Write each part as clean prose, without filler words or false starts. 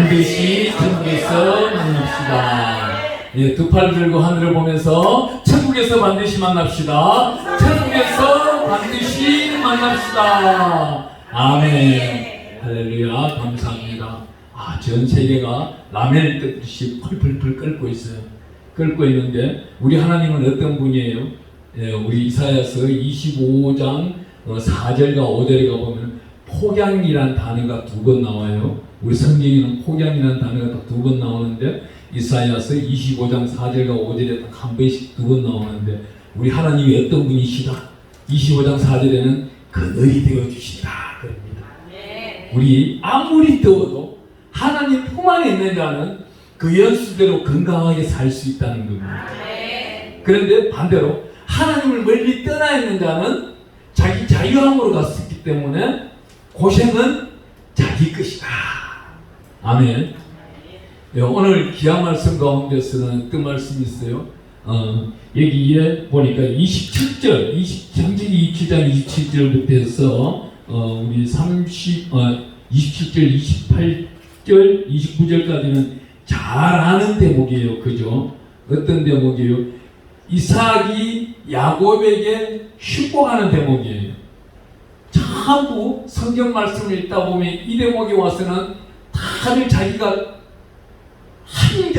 반드시 천국에서 만납시다. 예, 두 팔 들고 하늘을 보면서 천국에서 반드시 만납시다. 천국에서 반드시 만납시다. 아멘. 할렐루야. 감사합니다. 전 세계가 라면을 끓듯이 펄펄펄 끓고 있어요. 끓고 있는데 우리 하나님은 어떤 분이에요? 예, 우리 이사야서 25장 4절과 5절에 가보면 폭양이란 단어가 2번 나와요. 우리 성경에는 폭양이라는 단어가 딱 2번 나오는데 이사야서 25장 4절과 5절에 딱 한 번씩 2번 나오는데 우리 하나님이 어떤 분이시다? 25장 4절에는 그늘이 되어주시다 그럽니다. 우리 아무리 더워도 하나님 품 안에 있는 자는 그 연수대로 건강하게 살 수 있다는 겁니다. 그런데 반대로 하나님을 멀리 떠나 있는 자는 자기 자유함으로 갔었기 때문에 고생은 자기 것이다. 아멘. 오늘 귀한 말씀 가운데서는 어떤 말씀이 있어요? 여기에 보니까 27절, 창세기 27장 27절부터 해서 우리 27절, 28절, 29절까지는 잘 아는 대목이에요. 그죠? 어떤 대목이에요? 이삭이 야곱에게 축복하는 대목이에요. 전부 성경 말씀을 읽다 보면 이 대목에 와서는 다들 자기가 한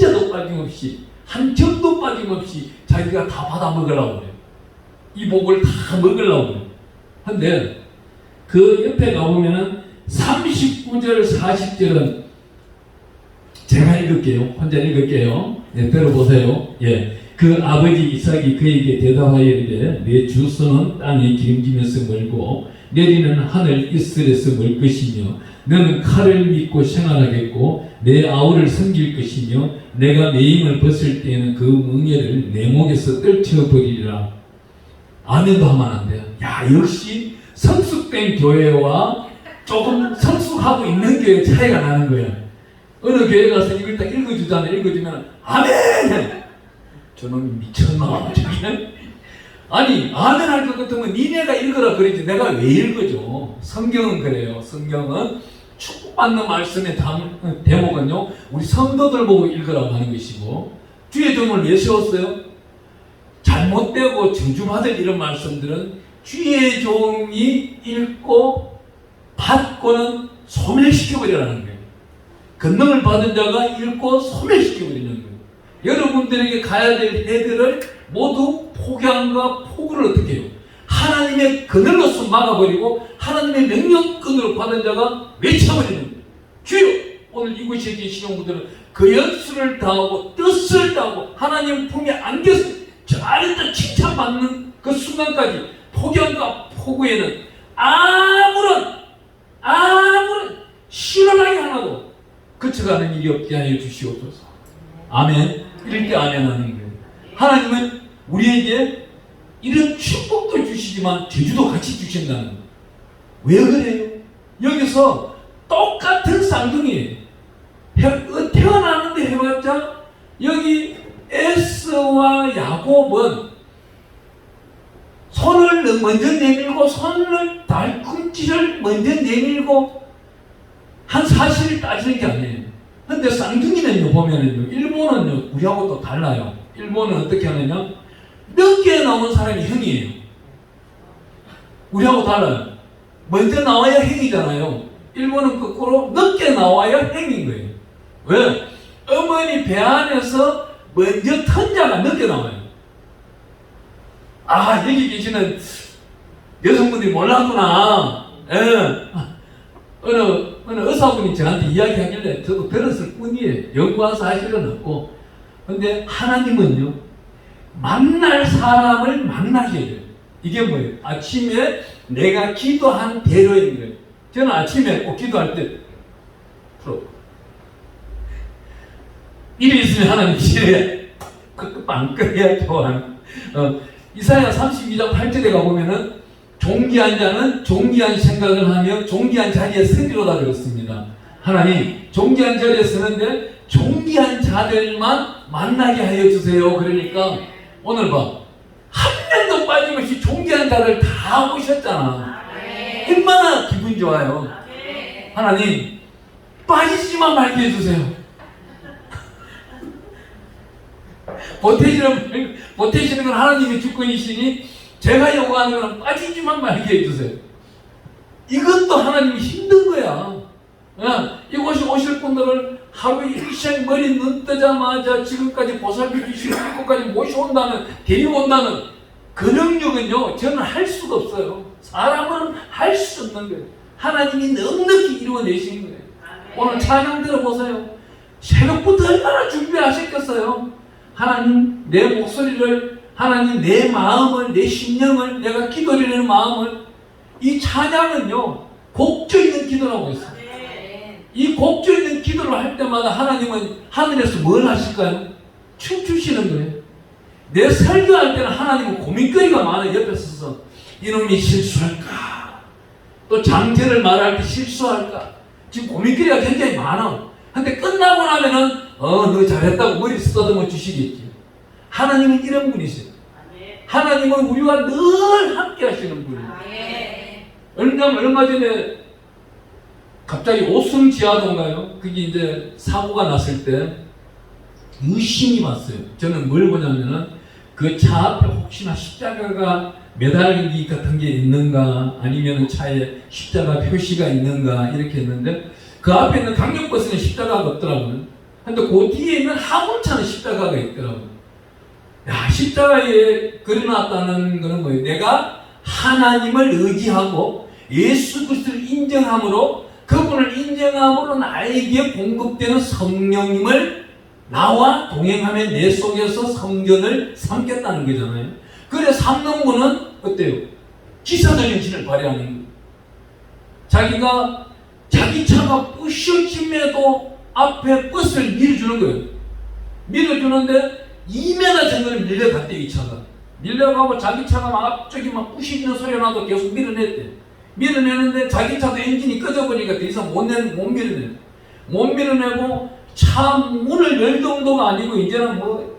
자도 빠짐없이, 한 점도 빠짐없이 자기가 다 받아 먹으려고 그래요. 이 복을 다 먹으려고 그래요. 근데 그 옆에 가보면은 39절, 40절은 제가 읽을게요. 혼자 읽을게요. 네, 들어보세요. 예. 그 아버지 이삭이 그에게 대답하여 이르되 내 주소는 땅에 기름지면서 멀고 내리는 하늘 이슬에서 멀 것이며 너는 칼을 믿고 생활하겠고 내 아우를 섬길 것이며 내가 내 힘을 벗을 때에는 그 멍에를 내 목에서 떨쳐버리리라. 아멘도 하면 안 돼요. 야, 역시 성숙된 교회와 조금 성숙하고 있는 교회 차이가 나는 거예요. 어느 교회 가서 이걸 딱 읽어주잖아요. 읽어주면 아멘! 저놈이 미쳤나? 아니 아멘 할 것 같으면 니네가 읽으라 그러지 내가 왜 읽어줘? 성경은 그래요. 성경은 축복받는 말씀의 대목은요 우리 성도들 보고 읽으라고 하는 것이고 주의 종을 왜 세웠어요? 잘못되고 저주받을 이런 말씀들은 주의 종이 읽고 받고는 소멸시켜버리라는 거예요. 권능을 받은 자가 읽고 소멸시켜버리는 거예요. 여러분들에게 가야 될 해들을 모두 폭양과 폭우를 어떻게 해요? 하나님의 그늘로서 막아버리고 하나님의 명령권으로 받은 자가 외쳐버리는 거예요. 주여! 오늘 이곳에 계신 분들은 그 연수를 다하고 뜻을 다하고 하나님 품에 안겨서 잘했다 칭찬받는 그 순간까지 폭양과 폭우에는 아무런 실현하기 하나도 그쳐가는 일이 없게 하여 주시옵소서. 아멘. 이럴 때 아멘 하는 거예요. 하나님은 우리에게 이런 축복도 주시지만 제주도 같이 주신다는 거예요. 왜 그래요? 여기서 똑같은 쌍둥이에요. 태어나는데 해봤자 여기 에서와 야곱은 손을 먼저 내밀고 손을 달꿈치를 먼저 내밀고 한 사실을 따지는 게 아니에요. 근데 쌍둥이는요 보면은요 일본은요 우리하고 또 달라요. 일본은 어떻게 하느냐 늦게 나온 사람이 형이에요. 우리하고 달라요. 먼저 나와야 형이잖아요. 일본은 거꾸로 늦게 나와야 형인 거예요. 왜? 어머니 배 안에서 먼저 턴자가 늦게 나와요. 여기 계시는 여성분들이 몰랐구나. 어느 의사분이 저한테 이야기하길래 저도 들었을 뿐이에요. 연구한 사실은 없고. 근데 하나님은요 만날 사람을 만나게 해요. 이게 뭐예요? 아침에 내가 기도한 대로인 거예요. 저는 아침에 꼭 기도할 때 일이 있으면 하나님 지뢰 빵 끓여야 좋아하는 이사야 32장 8절에 가보면은 종기한 자는 종기한 생각을 하며 종기한 자리에 서리로다 그랬습니다. 하나님 종기한 자리에 서는데 종기한 자들만 만나게 하여 주세요. 그러니까 오늘 봐. 한 명도 빠짐없이 종기한 자를 다 오셨잖아. 얼마나 기분 좋아요. 하나님 빠지지만 말게 해주세요. 보태시는 건 하나님의 주권이시니 제가 요구하는 건 빠지지만 말게 해주세요. 이것도 하나님이 힘든 거야. 이곳에 오실 분들을 하루에 일시에 머리 눈 뜨자마자 지금까지 보살펴 주시고 이곳까지 모셔온다는, 데려온다는 그 능력은요, 저는 할 수가 없어요. 사람은 할 수 없는 거예요. 하나님이 넉넉히 이루어내시는 거예요. 오늘 찬양 들어보세요. 새벽부터 얼마나 준비하셨겠어요. 하나님 내 목소리를, 하나님 내 마음을, 내 심령을, 내가 기도드리는 마음을, 이 찬양은요 곡조 있는 기도라고 했어요. 이 곡조 있는 기도를 할 때마다 하나님은 하늘에서 뭘 하실까요? 춤추시는 거예요. 내 설교할 때는 하나님은 고민거리가 많아요. 옆에 서서 이놈이 실수할까? 또 장제를 말할 때 실수할까? 지금 고민거리가 굉장히 많아. 근데 끝나고 나면은 너 잘했다고 머리 쓰다듬어 주시겠지. 하나님은 이런 분이세요. 하나님은 우리와 늘 함께 하시는 분이에요. 얼마 전에 갑자기 오승지하던가요? 그게 이제 사고가 났을 때 의심이 왔어요. 저는 뭘 보냐면은 그 차 앞에 혹시나 십자가가 매달리기 같은 게 있는가, 아니면 차에 십자가 표시가 있는가 이렇게 했는데 그 앞에 있는 강력버스는 십자가가 없더라고요. 근데 그 뒤에 있는 화물차는 십자가가 있더라고요. 야, 십자가에 그려놨다는 거는 뭐예요? 내가 하나님을 의지하고 예수 그리스도를 인정함으로, 그분을 인정함으로 나에게 공급되는 성령님을 나와 동행하며 내 속에서 성전을 삼겠다는 거잖아요. 그래 삼는 분은 어때요? 기사정신을 발휘하는 거예요. 자기가 자기 차가 부셔짐에도 앞에 버스를 밀어주는 거예요. 밀어주는데 2m 정도를 밀려갔대요. 이 차가 밀려가고 자기 차가 막 앞쪽이 막 부시지는 소리가 나도 계속 밀어냈대. 밀어내는데 자기 차도 엔진이 꺼져버리니까 더 이상 못 밀어내고 차 문을 열 정도가 아니고 이제는 뭐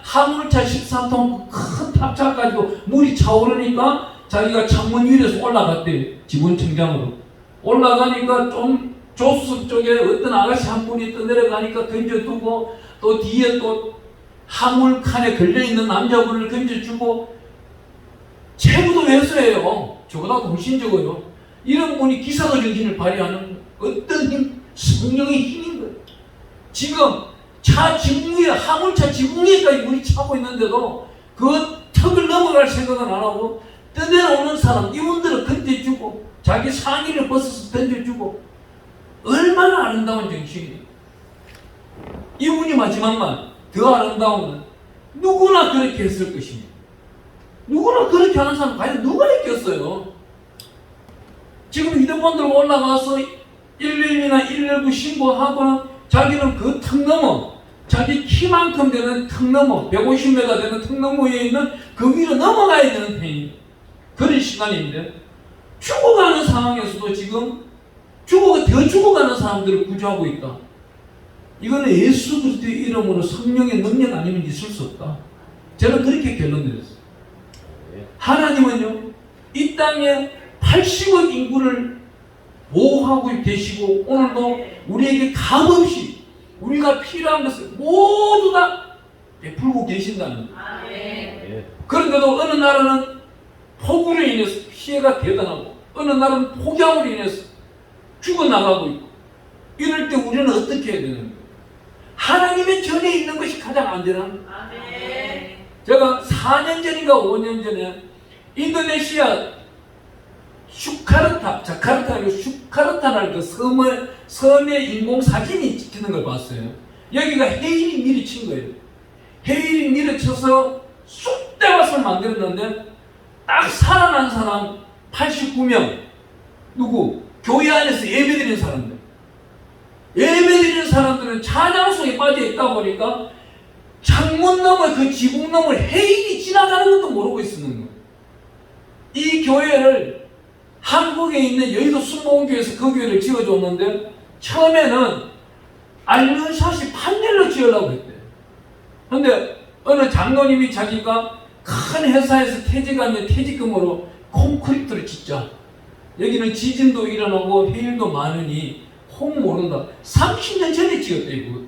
화물차 13톤 큰 탑차 가지고 물이 차오르니까 자기가 창문 위에서 올라갔대. 지붕청장으로 올라가니까 좀 조수석 쪽에 어떤 아가씨 한 분이 떠내려가니까 던져두고, 또 뒤에 또 화물칸에 걸려있는 남자분을 던져주고, 체구도 회수해요. 저보다도 훨씬 적어요. 이런 분이 기사도 정신을 발휘하는 어떤 힘, 성령의 힘인 거예요. 지금 차 지붕 위에, 화물차 지붕 위에까지 물이 차고 있는데도 그 턱을 넘어갈 생각은 안 하고 떠내려오는 사람, 이분들을 건져주고 자기 상의를 벗어서 던져주고, 얼마나 아름다운 정신이에요. 이분이 마지막만 더 아름다운, 누구나 그렇게 했을 것입니다. 누구나 그렇게 하는 사람 과연 누가 있겠어요? 지금 휴대폰 들고 올라가서 112나 119 신고하고는 자기는 그 턱 넘어, 자기 키만큼 되는 턱 넘어, 150m 되는 턱 너머에 있는 그 위로 넘어가야 되는 편이 그런 시간인데, 죽어가는 상황에서도 지금 더 죽어가는 사람들을 구조하고 있다. 이거는 예수 그리스도의 이름으로 성령의 능력 아니면 있을 수 없다. 저는 그렇게 결론 내렸어요. 하나님은요, 이 땅에 80억 인구를 보호하고 계시고 오늘도 우리에게 값없이 우리가 필요한 것을 모두 다 베풀고 계신다는 거예요. 그런데도 어느 나라는 폭우로 인해서 피해가 대단하고 어느 나라는 폭염으로 인해서 죽어나가고 있고, 이럴 때 우리는 어떻게 해야 되는 거예요? 하나님의 전에 있는 것이 가장 안전한 거예요. 제가 4년 전인가 5년 전에 인도네시아 자카르타라는 그 섬의 인공 사진이 찍히는 걸 봤어요. 여기가 해일이 미리 친 거예요. 해일이 밀어쳐서 쑥대밭을 만들었는데 딱 살아난 사람 89명. 누구? 교회 안에서 예배드리는 사람들. 예배드리는 사람들은 찬양 속에 빠져 있다 보니까 창문 너머, 그 지붕 너머를 해일이 지나가는 것도 모르고 있었는 거예요. 이 교회를 한국에 있는 여의도 순복음교회에서 그 교회를 지어줬는데, 처음에는 알면샷이 판넬로 지으려고 했대요. 근데 어느 장로님이 자기가 큰 회사에서 퇴직하면 퇴직금으로 콘크리트를 짓자, 여기는 지진도 일어나고 해일도 많으니 혹 모른다. 30년 전에 찍었다 이것도.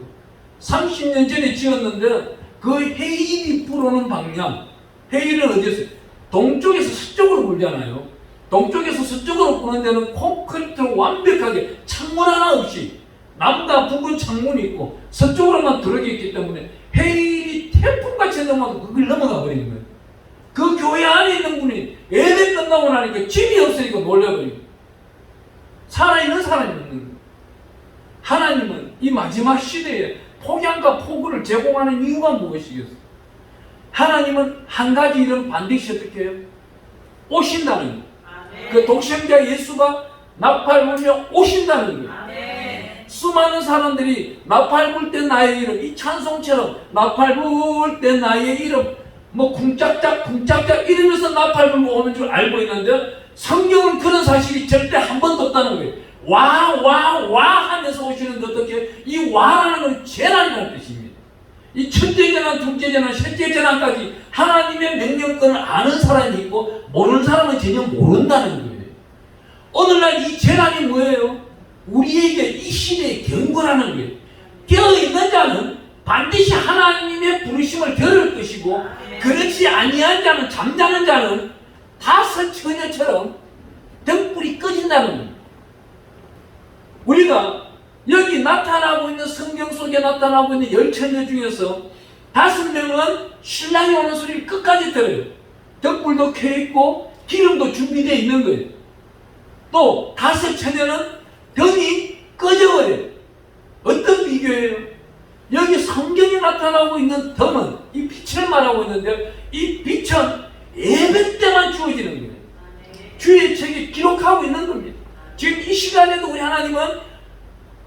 30년 전에 찍었는데 그 해일이 불어오는 방향, 해일은 어디였어요? 동쪽에서 서쪽으로 불잖아요. 동쪽에서 서쪽으로 부는 데는 콘크리트로 완벽하게 창문 하나 없이 남과 북은 창문이 있고 서쪽으로만 들어가 있기 때문에 해일이 태풍같이 넘어가도 그걸 넘어가 버리는 거예요. 그 교회 안에 있는 분이 예배 끝나고 나니까 집이 없으니까 놀려버리고 살아있는 사람이 없는 거예요. 하나님은 이 마지막 시대에 폭양과 폭우를 제공하는 이유가 무엇이겠어요? 하나님은 한 가지 일은 반드시 어떻게 해요? 오신다는 거예요. 그 독생자 예수가 나팔 불며 오신다는 거예요. 수많은 사람들이 나팔 불 때 나의 이름, 이 찬송처럼 나팔 불 때 나의 이름 뭐 쿵짝짝 쿵짝짝 이러면서 나팔 불고 오는 줄 알고 있는데 성경은 그런 사실이 절대 한 번도 없다는 거예요. 와 하면서 오시는데 어떻게 이 와라는 건 재난이라는 뜻입니다. 이 첫째 재난, 둘째 재난, 셋째 재난까지 하나님의 명령권을 아는 사람이 있고 모르는 사람은 전혀 모른다는 거예요. 오늘날 이 재난이 뭐예요? 우리에게 이 시대의 경고라는 거예요. 깨어있는 자는 반드시 하나님의 부르심을 들을 것이고 그렇지 아니한 자는, 잠자는 자는 다섯 처녀처럼 등불이 꺼진다는 거예요. 우리가 여기 나타나고 있는 성경 속에 나타나고 있는 열 처녀 중에서 5명은 신랑이 오는 소리를 끝까지 들어요. 등불도 켜있고 기름도 준비되어 있는 거예요. 또 5 처녀는 등이 꺼져버려요. 어떤 비교예요? 여기 성경에 나타나고 있는 등은 이 빛을 말하고 있는데 이 빛은 예배 때만 주어지는 거예요. 주의 책에 기록하고 있는 겁니다. 지금 이 시간에도 우리 하나님은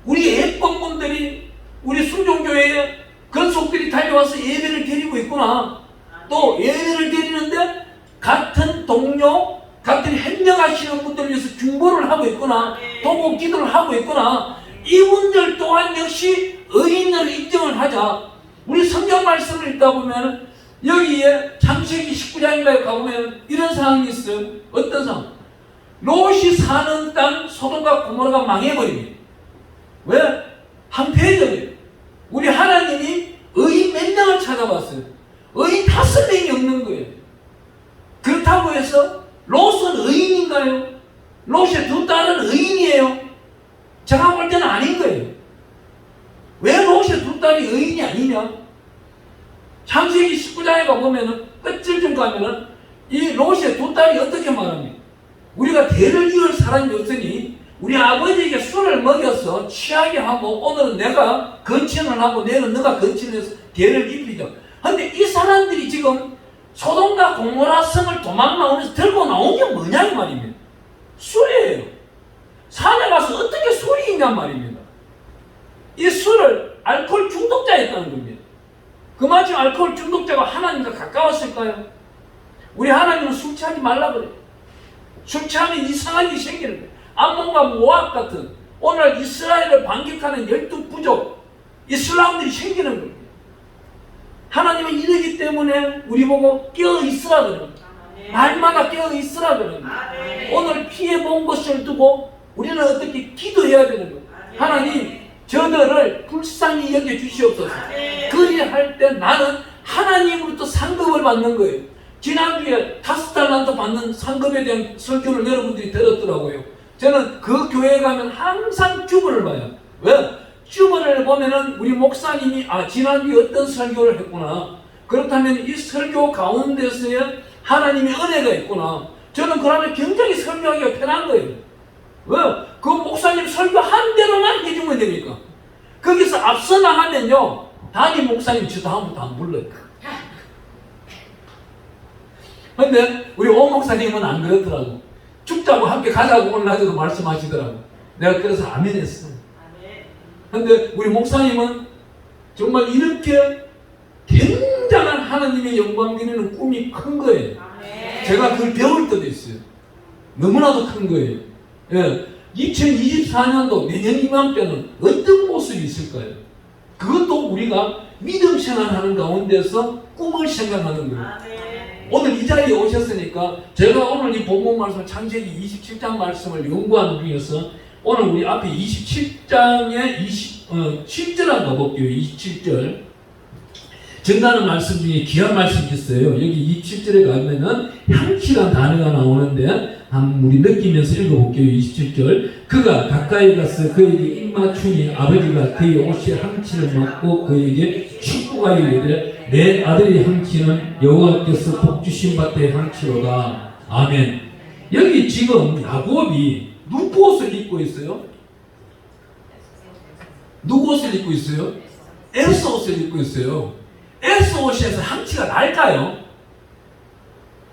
우리 예쁜 분들이 우리 순종교회에 건속들이 달려와서 예배를 드리고 있구나. 또 예배를 드리는데 같은 동료, 같은 협력하시는 분들 위해서 중보를 하고 있구나. 도고 기도를 하고 있구나. 이분들 또한 역시 의인으로 인정을 하자. 우리 성경 말씀을 읽다 보면 여기에 창세기 19장에 가보면 이런 상황이 있어요. 어떤 상황? 롯이 사는 땅 소돔과 고모라가 망해버립니다. 왜? 한패해져버려요. 우리 하나님이 의인 몇 명을 찾아봤어요. 의인 5명이 없는 거예요. 그렇다고 해서 롯은 의인인가요? 롯의 2 딸은 의인이에요? 제가 볼 때는 아닌 거예요. 왜 롯의 2 딸이 의인이 아니냐? 창세기 19장에 가보면 끝을 좀 가면은 이 롯의 2 딸이 어떻게 말합니까? 우리가 대를 이을 사람이 없으니 우리 아버지에게 술을 먹여서 취하게 하고 오늘은 내가 건친을 하고 내일은 너가 건친을 해서 대를 입히자. 근데 이 사람들이 지금 소돔과 고모라 성을 도망 나오면서 들고 나온 게 뭐냐 이 말입니다. 술이에요. 산에 가서 어떻게 술이 있냔 말입니다. 이 술을 알코올 중독자였다는 겁니다. 그만큼 알코올 중독자가 하나님과 가까웠을까요? 우리 하나님은 술 취하지 말라 그래요. 술 취하면 이상한 일이 생기는 거예요. 암몬과 모압 같은 오늘 이스라엘을 반격하는 12부족 이슬람들이 생기는 겁니다. 하나님은 이러기 때문에 우리 보고 깨어있으라 그럽니다. 날마다 깨어있으라 그럽니다. 오늘 피해본 것을 두고 우리는 어떻게 기도해야 되는 거예요. 하나님 저들을 불쌍히 여겨주시옵소서. 그리할 때 나는 하나님으로부터 상급을 받는 거예요. 지난주에 5달란트 받는 상급에 대한 설교를 여러분들이 들었더라고요. 저는 그 교회에 가면 항상 주보를 봐요. 왜? 주보를 보면은 우리 목사님이 지난주에 어떤 설교를 했구나. 그렇다면 이 설교 가운데서의 하나님의 은혜가 있구나. 저는 그러면 굉장히 설교하기가 편한 거예요. 왜? 그 목사님 설교한 대로만 해주면 되니까. 거기서 앞서 나가면요 담임 목사님 저 다음부터 안 불러요. 근데 우리 오 목사님은 안 그렇더라고. 죽자고 함께 가자고 오늘 낮에도 말씀하시더라고. 내가 그래서 아멘 했어. 근데 우리 목사님은 정말 이렇게 굉장한 하나님의 영광 드리는 꿈이 큰 거예요. 제가 그걸 배울 때도 있어요. 너무나도 큰 거예요. 예. 2024년도 내년 이맘때는 어떤 모습이 있을까요? 그것도 우리가 믿음 생활하는 가운데서 꿈을 생각하는 거예요. 오늘 이 자리에 오셨으니까 제가 오늘 이 본문 말씀 창세기 27장 말씀을 연구하는 중에서 오늘 우리 앞에 27장에 7절 한번 가볼게요. 27절. 전하는 말씀 중에 귀한 말씀이 있어요. 여기 27절에 가면은 향치란 단어가 나오는데 한번 우리 느끼면서 읽어볼게요. 27절. 그가 가까이 가서 그에게 입맞추니 아버지가 그의 옷에 향치를 맡고 그에게 축복하여 이르되 내 아들의 향치는 여호와께서 복주신 밭의 향치로다. 아멘. 여기 지금 야곱이 누구 옷을 입고 있어요? 누구 옷을 입고 있어요? 에서 옷을 입고 있어요. 에서 옷에서 향치가 날까요?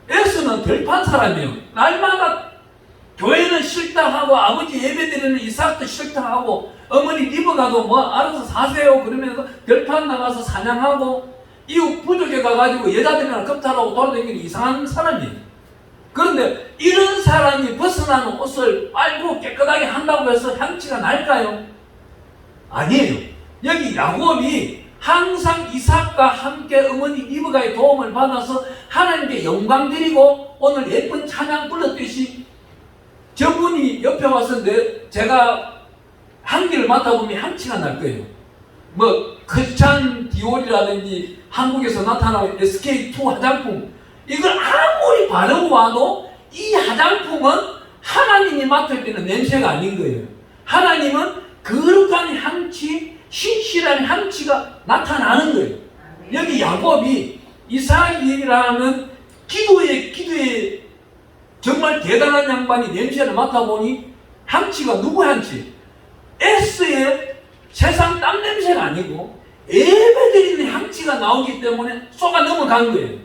에서는 덜판 사람이에요. 날마다 교회는 싫다 하고 아버지 예배드리는 이삭도 싫다 하고 어머니 리버가도 뭐 알아서 사세요 그러면서 덜판 나가서 사냥하고 이웃 부족에 가가지고 여자들이랑 겁탈하고 돌아다니는 이상한 사람이에요. 그런데 이런 사람이 벗어나는 옷을 빨고 깨끗하게 한다고 해서 향치가 날까요? 아니에요. 여기 야곱이 항상 이삭과 함께 어머니 리브가의 도움을 받아서 하나님께 영광 드리고 오늘 예쁜 찬양 불렀듯이 저분이 옆에 와서 제가 향기를 맡아보면 향치가 날 거예요. 뭐 크리스찬 디올이라든지 한국에서 나타나는 SK2 화장품 이걸 아무리 바르고 와도 이 화장품은 하나님이 맡을 때는 냄새가 아닌 거예요. 하나님은 거룩한 향치, 신실한 향치가 나타나는 거예요. 여기 야곱이 이삭이라는 기도에 정말 대단한 양반이 냄새를 맡아보니 향치가 누구 향치? 에스의 세상 땀 냄새가 아니고 예배드리는 향치가 나오기 때문에 쏘가 넘어간 거예요.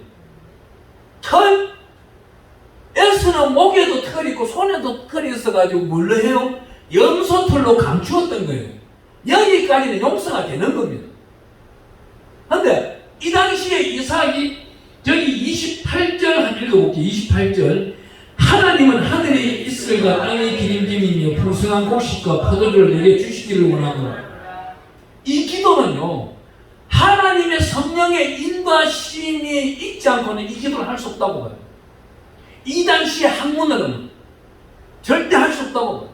에스는 목에도 털이 있고 손에도 털이 있어가지고 뭘로 해요? 염소털로 감추었던 거예요. 여기까지는 용서가 되는 겁니다. 그런데 이 당시에 이삭이 저기 28절 한 읽어볼게요. 28절. 하나님은 하늘에 이슬과 땅의 기름짐이며 풍성한 곡식과 포도주를 내게 주시기를 원하노라. 이 기도는요, 하나님의 성령의 인도하심이 있지 않고는 이 기도를 할 수 없다고 봐요. 이 당시의 학문으로는 절대 할 수 없다고 봐요.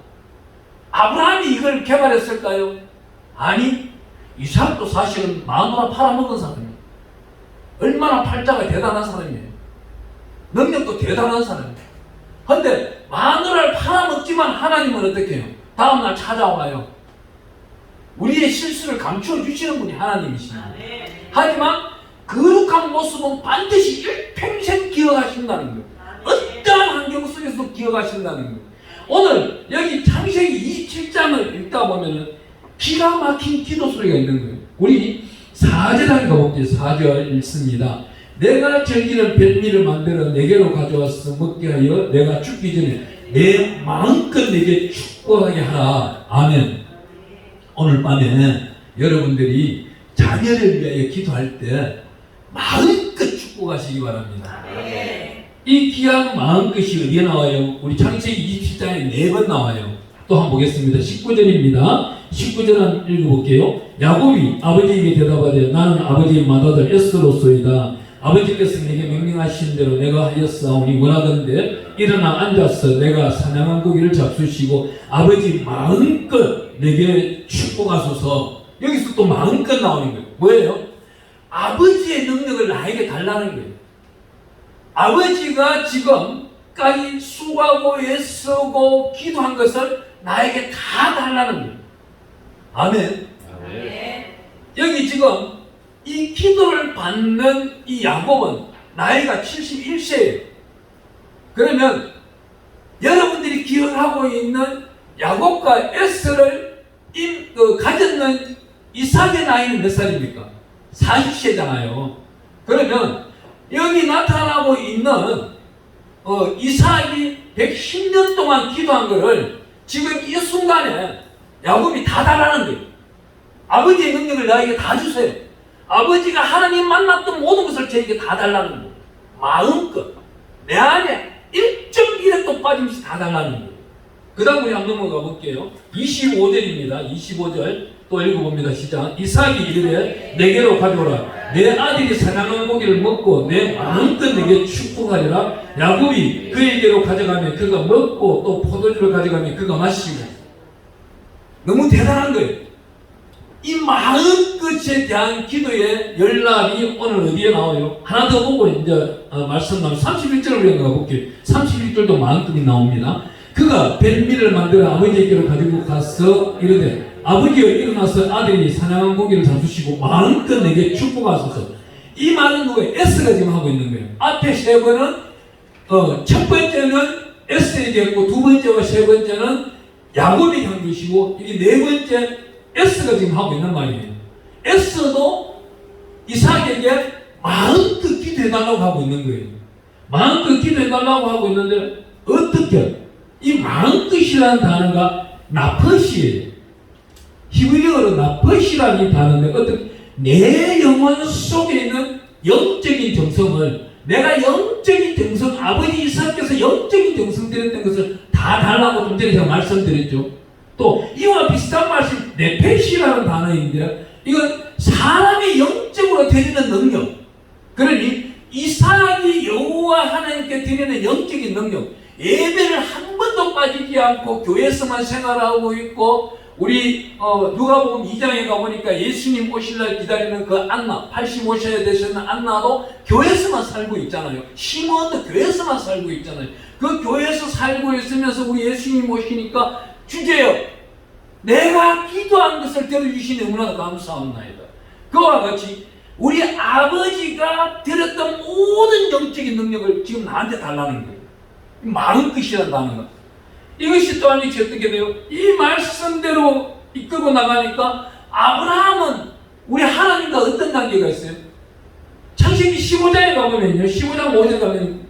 아브라함이 이걸 개발했을까요? 아니, 이삭도 사실은 마누라 팔아먹은 사람이에요. 얼마나 팔자가 대단한 사람이에요. 능력도 대단한 사람이에요. 그런데 마누라를 팔아먹지만 하나님은 어떻게 해요? 다음날 찾아와요. 우리의 실수를 감추어 주시는 분이 하나님이십니다. 하지만 거룩한 모습은 반드시 일평생 기억하신다는 거예요. 어떠한 환경 속에서도 기억하신다는 거예요. 오늘 여기 창세기 27장을 읽다 보면은 기가 막힌 기도 소리가 있는 거예요. 우리 4절 한번 가볼게요. 4절 읽습니다. 내가 즐기는 별미를 만들어 내게로 가져와서 먹게 하여 내가 죽기 전에 내 마음껏 내게 축복하게 하라. 아멘. 오늘 밤에 여러분들이 자녀를 위하여 기도할 때 마음껏 축복하시기 바랍니다. 이 귀한 마음껏이 어디에 나와요? 우리 창세기 27장에 4번 나와요. 또 한번 보겠습니다. 19절입니다. 19절 한번 읽어볼게요. 야곱이 아버지에게 대답하되 나는 아버지의 맏아들 에스로소이다. 아버지께서 내게 명령하신 대로 내가 하였사오니 원하건대 일어나 앉아서 내가 사냥한 고기를 잡수시고 아버지 마음껏 내게 축복하소서. 여기서 또 마음껏 나오는 거예요. 뭐예요? 아버지의 능력을 나에게 달라는 거예요. 아버지가 지금까지 수고하고 애쓰고 기도한 것을 나에게 다 달라는 거예요. 아멘. 아멘. 여기 지금 이 기도를 받는 이 야곱은 나이가 71세예요. 그러면 여러분들이 기억하고 있는 야곱과 에스를 가졌는 이삭의 나이는 몇 살입니까? 40세잖아요. 그러면 여기 나타나고 있는 이삭이 110년 동안 기도한 것을 지금 이 순간에 야곱이 다 달라는 거예요. 아버지의 능력을 나에게 다 주세요. 아버지가 하나님 만났던 모든 것을 저에게 다 달라는 거예요. 마음껏 내 안에 1.1획도 빠짐없이 다 달라는 거예요. 그 다음 우리 한번 넘어가 볼게요. 25절입니다. 25절 또 읽어봅니다. 시작. 이삭이 이르되 내게로 가져오라. 내 아들이 사냥한 고기를 먹고 내 마음껏 내게 축복하리라. 야곱이 그에게로 가져가면 그가 먹고 또 포도주를 가져가면 그가 마시고. 너무 대단한 거예요. 이 마음끝에 대한 기도의 연락이 오늘 어디에 나와요? 하나 더 보고 이제 말씀 나오면 31절을 우리가 볼게요. 31절도 마음끝이 나옵니다. 그가 벨미를 만들어 아버지에게로 가지고 가서 이르되 아버지여 일어나서 아들이 사냥한 고기를 잡수시고 마음껏 내게 축복하소서. 이 말은 누구예요? S가 지금 하고 있는 거예요. 앞에 세 번은 첫 번째는 S에게 했고 두 번째와 세 번째는 야곱이 한 것이고 이게 네 번째 S가 지금 하고 있는 말이에요. S도 이삭에게 마음껏 기도해달라고 하고 있는 거예요. 마음껏 기도해달라고 하고 있는데 어떻게? 이 마음껏이라는 단어가 나펫이에요. 히브리어로 나펫이라는 단어인데 어떻게? 내 영혼 속에 있는 영적인 정성을 내가 영적인 정성, 아버지 이삭께서 영적인 정성 드렸던 것을 다 달라고 좀 전에 제가 말씀드렸죠. 또 이와 비슷한 말씀 네펫이라는 단어인데 이건 사람이 영적으로 드리는 능력. 그러니 이삭이 여호와 하나님께 드리는 영적인 능력. 예배를 한 번도 빠지지 않고 교회에서만 생활하고 있고 우리 누가복음 2장에 가보니까 예수님 오실 날 기다리는 그 안나 85세 되시는 안나도 교회에서만 살고 있잖아요. 시몬도 교회에서만 살고 있잖아요. 그 교회에서 살고 있으면서 우리 예수님 오시니까 주제요 내가 기도한 것을 들어주시니 너무나 감사합니다. 그와 같이 우리 아버지가 드렸던 모든 영적인 능력을 지금 나한테 달라는 거예요. 마음끝이란다는 것. 이것이 또한 이렇게 어떻게 돼요? 이 말씀대로 이끌고 나가니까 아브라함은 우리 하나님과 어떤 관계가 있어요? 창세기 15장에 가보면요. 15장 5절 가면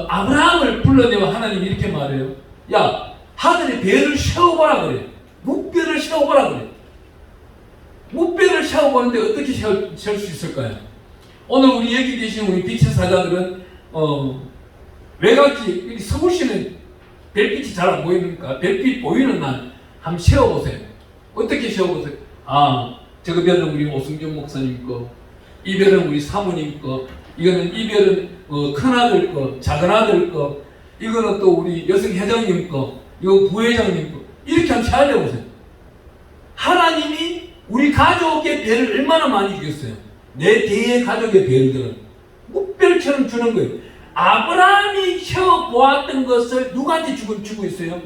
아브라함을 불러내어 하나님이 이렇게 말해요. 야, 하늘에 배를 세워보라 그래. 묵배를 세워보라 그래. 묵배를 세워보는데 어떻게 세울 수 있을까요? 오늘 우리 여기 계신 우리 빛의 사자들은 외곽지 서울시는 별빛이 잘 안 보이니까 별빛 보이는 날 한번 세워보세요. 어떻게 세워보세요? 저거 별은 우리 오승준 목사님 거, 이 별은 우리 사모님 거, 이거는 이 별은 큰아들 거, 작은아들 거, 이거는 또 우리 여성 회장님 거, 이거 부회장님 거. 이렇게 한번 세워보세요. 하나님이 우리 가족의 별을 얼마나 많이 주겠어요? 내 대의 가족의 별들은 묵별처럼 주는 거예요. 아브라함이 세워보았던 것을 누구한테 주고 있어요?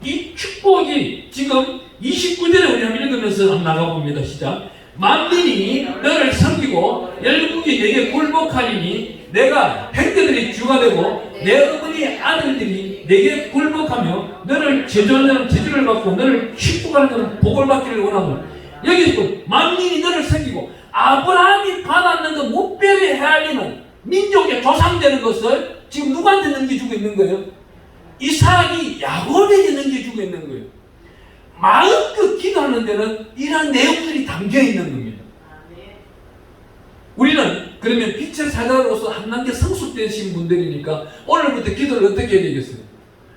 이 축복이 지금 29절에 우리 한번 읽으면서 한번 나가봅니다. 시작. 만민이 너를 섬기고 열국이 내게 굴복하리니 내가 형제들이 주가 되고 내 어머니 아들들이 내게 굴복하며 너를 제조하는 제주를 받고 너를 축복하는 복을 받기를 원하노라. 여기서 만민이 너를 섬기고 아브라함이 받았는 그 묵별에 헤아리는 민족의 조상되는 것을 지금 누구한테 넘겨주고 있는 거예요? 이삭이 야곱에게 넘겨주고 있는 거예요. 마음껏 기도하는 데는 이런 내용들이 담겨 있는 겁니다. 우리는 그러면 빛의 사자로서 한 단계 성숙되신 분들이니까 오늘부터 기도를 어떻게 해야 되겠어요?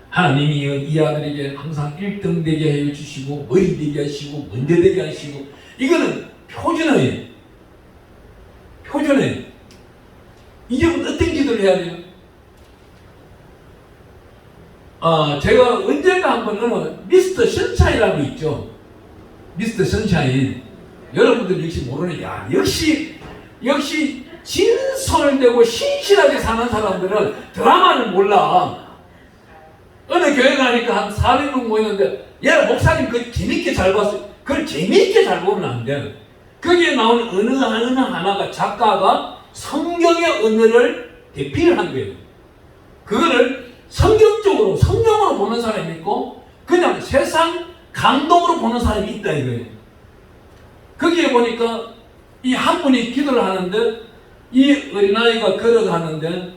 하나님이 이 아들에게 항상 1등 되게 해주시고 머리 되게 하시고 먼저 되게 하시고 이거는 표준어예요. 표준어예요. 이제 어떤 기도를 해야 돼요? 제가 언젠가 한번 미스터 선샤인이라고 있죠. 미스터 선샤인. 여러분들 역시 모르는, 역시 진솔 되고 신실하게 사는 사람들은 드라마를 몰라. 어느 교회 가니까 한 400명 모였는데, 목사님 그거 재밌게 잘 봤어요. 그걸 재밌게 잘 보면 안 돼. 거기에 나오는 어느 하나가 작가가 성경의 언어를 대피를 한 거예요. 그거를 성경적으로, 성경으로 보는 사람이 있고, 그냥 세상 감동으로 보는 사람이 있다 이거예요. 거기에 보니까 이 한 분이 기도를 하는데, 이 어린아이가 걸어가는데,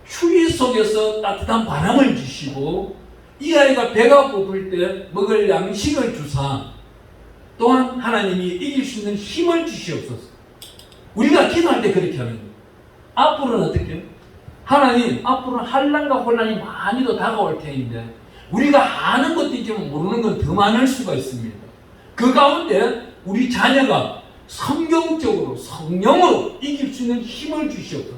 추위 속에서 따뜻한 바람을 주시고, 이 아이가 배가 고플 때 먹을 양식을 주사, 또한 하나님이 이길 수 있는 힘을 주시옵소서. 우리가 기도할 때 그렇게 하는 거예요. 앞으로는 어떻게 해요? 하나님, 앞으로는 환난과 혼란이 많이도 다가올 테인데 우리가 아는 것도 있지만 모르는 건 더 많을 수가 있습니다. 그 가운데 우리 자녀가 성경적으로, 성령으로 이길 수 있는 힘을 주시옵소서.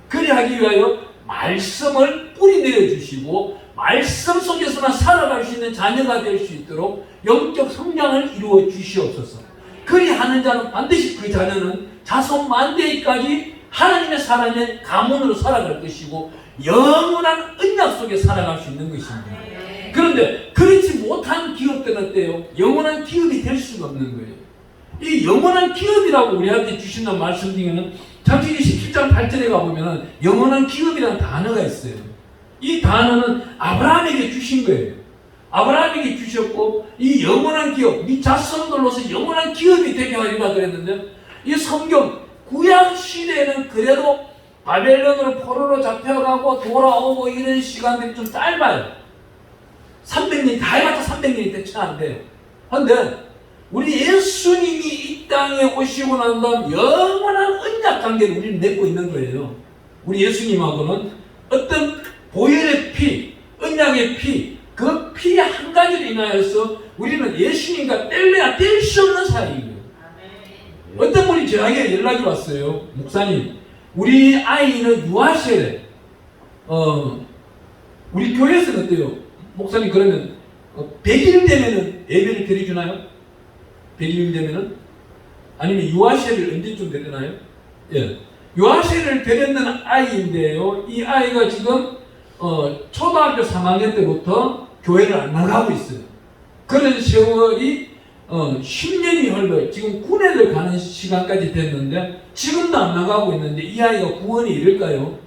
그리 하기 위하여 말씀을 뿌리 내려 주시고 말씀 속에서만 살아갈 수 있는 자녀가 될 수 있도록 영적 성장을 이루어 주시옵소서. 그리하는 자는 반드시 그 자녀는 자손 만대까지 하나님의 사랑의 가문으로 살아갈 것이고 영원한 언약 속에 살아갈 수 있는 것입니다. 그런데 그렇지 못한 기업들은 어때요? 영원한 기업이 될 수가 없는 거예요. 이 영원한 기업이라고 우리한테 주신다는 말씀 중에는 창세기 17장 8절에 가보면 영원한 기업이라는 단어가 있어요. 이 단어는 아브라함에게 주신 거예요. 아브라함에게 주셨고 이 영원한 기업, 이 자손들로서 영원한 기업이 되게 하리라 그랬는데 이 성경 구약 시대에는 그래도 바벨론으로 포로로 잡혀가고 돌아오고 이런 시간들이 좀 짧아요. 300년이 다 해봤자 300년이 대체 안 돼요. 그런데 우리 예수님이 이 땅에 오시고 난 다음 영원한 언약 관계를 우리는 맺고 있는 거예요. 우리 예수님하고는 어떤 보혈의 피, 언약의 피, 그 피 한 가지로 인하여서 우리는 예수님과 뗄래야 뗄 수 없는 사이예요. 어떤 분이 저에게 연락이 왔어요. 목사님, 우리 아이는 유아시에 우리 교회에서는 어때요? 목사님 그러면 100일 되면은 예배를 드려주나요? 100일 되면은? 아니면 유아시를 언제쯤 드리나요? 예. 유아시를 드렸는 아이인데요. 이 아이가 지금 초등학교 3학년 때부터 교회를 안 나가고 있어요. 그런 세월이 10년이 흘러 지금 군에를 가는 시간까지 됐는데 지금도 안 나가고 있는데 이 아이가 구원이 이럴까요?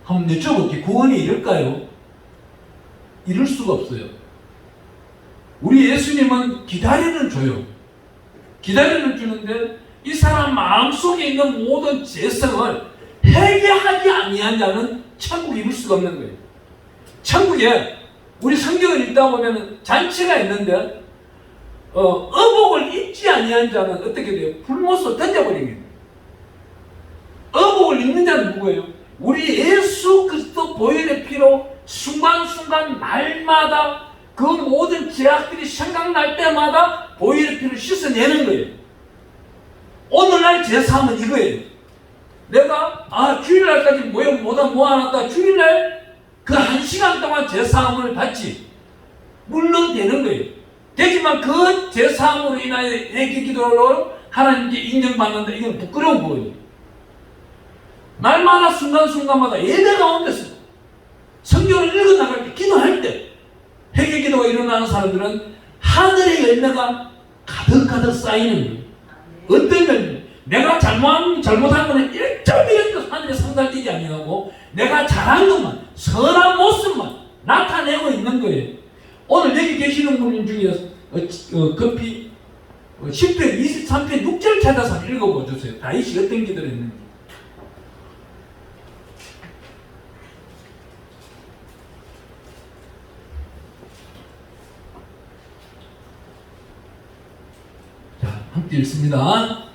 한번 여쭤볼게요. 구원이 이럴까요? 이럴 수가 없어요. 우리 예수님은 기다리는 줘요. 기다리는 주는데 이 사람 마음속에 있는 모든 죄성을 회개하지 아니한 자는 천국에 이룰 수가 없는 거예요. 천국에 우리 성경을 읽다 보면 잔치가 있는데 어복을 입지 아니한 자는 어떻게 돼요? 불못으로 던져버립니다. 어복을 입는 자는 누구예요? 우리 예수 그리스도 보혈의 피로 순간순간 날마다 그 모든 죄악들이 생각날 때마다 보혈의 피를 씻어내는 거예요. 오늘날 제사함은 이거예요. 내가 주일날까지 모아놨다 주일날 그 1시간 동안 제사함을 받지. 물론 되는 거예요. 되지만 그 제사함으로 인하여 회개 기도로 하나님께 인정받는다. 이건 부끄러운 거예요. 날마다 순간순간마다 예배 가운데서 성경을 읽어나갈 때 기도할 때 회개 기도가 일어나는 사람들은 하늘의 열매가 가득가득 쌓이는 거예요. 어떤 열매? 내가 잘못한 거는 1.1도 하늘에 상달되지 아니하고 내가 잘한 것만, 선한 모습만 나타내고 있는 거예요. 오늘 여기 계시는 분 중에 급히 10편 23편 6절 찾아서 읽어보세요. 다윗이 어떤 기도를 했는지. 자, 함께 읽습니다.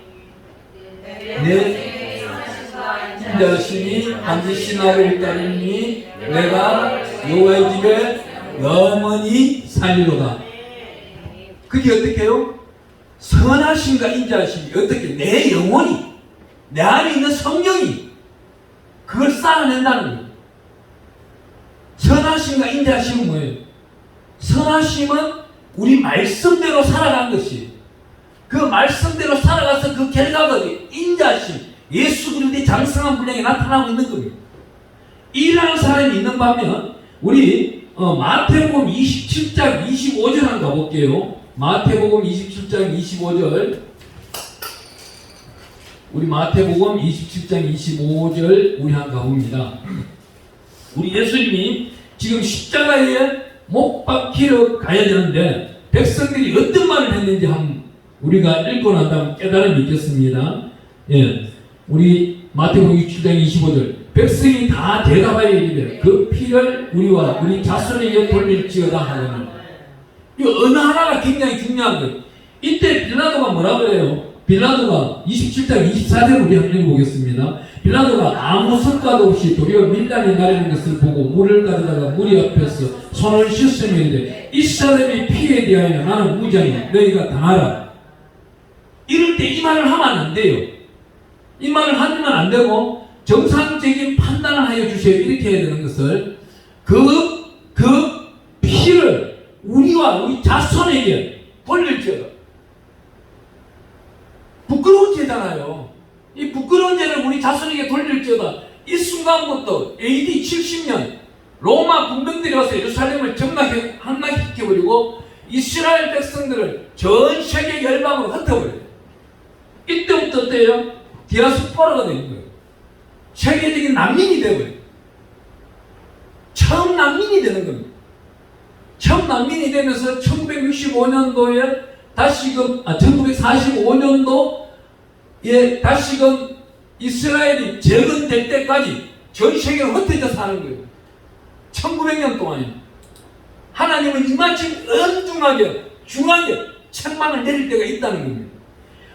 내 인자심이 반드시 나를 따르니 내가 여호와의 집에 영원히 살리로다. 그게 어떻게 해요? 선하심과 인자하심이 어떻게 내 영혼이 내 안에 있는 성령이 그걸 쌓아낸다는 거예요. 선하심과 인자하심은 뭐예요? 선하심은 우리 말씀대로 살아간 것이 그 말씀대로 살아가서 그 결과가 인자하심, 예수 그리스도의 장성한 분량이 나타나고 있는 겁니다. 이라는 사람이 있는 반면 우리 마태복음 27장 25절 한번 가볼게요. 마태복음 27장 25절. 우리 마태복음 27장 25절 우리 한번 가봅니다. 우리 예수님이 지금 십자가에 못 박히러 가야 되는데 백성들이 어떤 말을 했는지 한번 우리가 읽고 난 다음 깨달음이 있겠습니다. 예, 우리 마태복음 27장 25절. 백성이 다 대답하여 이르되 그 피를 우리와 우리 자손에게 돌릴지어다 하거늘. 이 어느 하나가 굉장히 중요한 거예요. 이때 빌라도가 뭐라 그래요? 빌라도가 27장 24절 우리 한번 읽어보겠습니다. 빌라도가 아무 성과도 없이 도리어 밀당이 나르는 것을 보고 물을 가져다가 무리 앞에서 손을 씻으며 이르되 이 사람의 피에 대하여 나는 무죄하니 너희가 당하라. 이럴 때 이 말을 하면 안 돼요. 이 말을 하면 안 되고 정상적인 판단을 하여 주세요. 이렇게 해야 되는 것을 그 피를 우리와 우리 자손에게 돌릴지어다. 부끄러운 죄잖아요. 이 부끄러운 죄를 우리 자손에게 돌릴지어다. 이 순간부터 AD 70년 로마 군병들이 와서 예루살렘을 함락시켜버리고 이스라엘 백성들을 전 세계 열방으로 흩어버려요. 이때부터 어때요? 디아스포라가 되는 거예요. 세계적인 난민이 되어버려요. 처음 난민이 되는 겁니다. 처음 난민이 되면서 1965년도에 다시금 1945년도에 다시금 이스라엘이 재건될 때까지 전 세계로 흩어져 사는 거예요. 1900년 동안입니다. 하나님은 이만큼 엄중하게 중하게 책망을 내릴 때가 있다는 겁니다.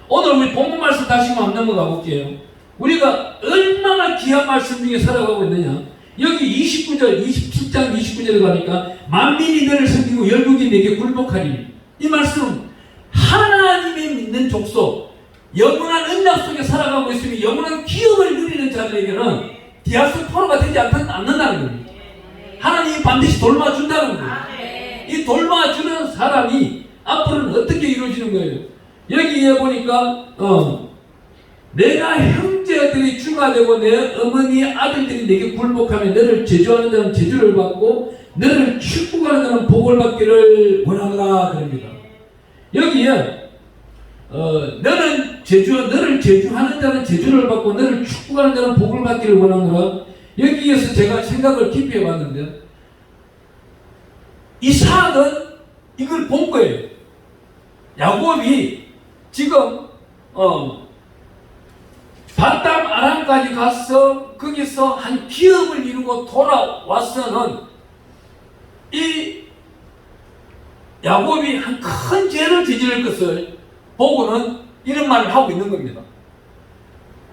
오늘 우리 본문 말씀 다시 한번 넘어가 볼게요. 우리가 얼마나 귀한 말씀 중에 살아가고 있느냐. 여기 29절, 27장 29절에 가니까 만민이 너를 섬기고 열국이 내게 굴복하리니, 이 말씀은 하나님의 믿는 족속, 영원한 언약 속에 살아가고 있으며 영원한 기업을 누리는 자들에게는 디아스포라가 되지 않는다는 겁니다. 하나님이 반드시 돌봐준다는 거예요. 이 돌봐주는 사람이 앞으로는 어떻게 이루어지는 거예요? 여기에 보니까 내가 형제들이 주가 되고 내 어머니 아들들이 내게 굴복하며 너를 제주하는 자는 제주를 받고 너를 축복하는 자는 복을 받기를 원하노라 그럽니다. 여기에 너를 제주하는 자는 제주를 받고 너를 축복하는 자는 복을 받기를 원하노라. 여기에서 제가 생각을 깊이 해봤는데, 이삭은 이걸 본 거예요. 야곱이 지금 바담 아람까지 가서 거기서 한 기업을 이루고 돌아와서는 이 야곱이 한 큰 죄를 저지를 것을 보고는 이런 말을 하고 있는 겁니다.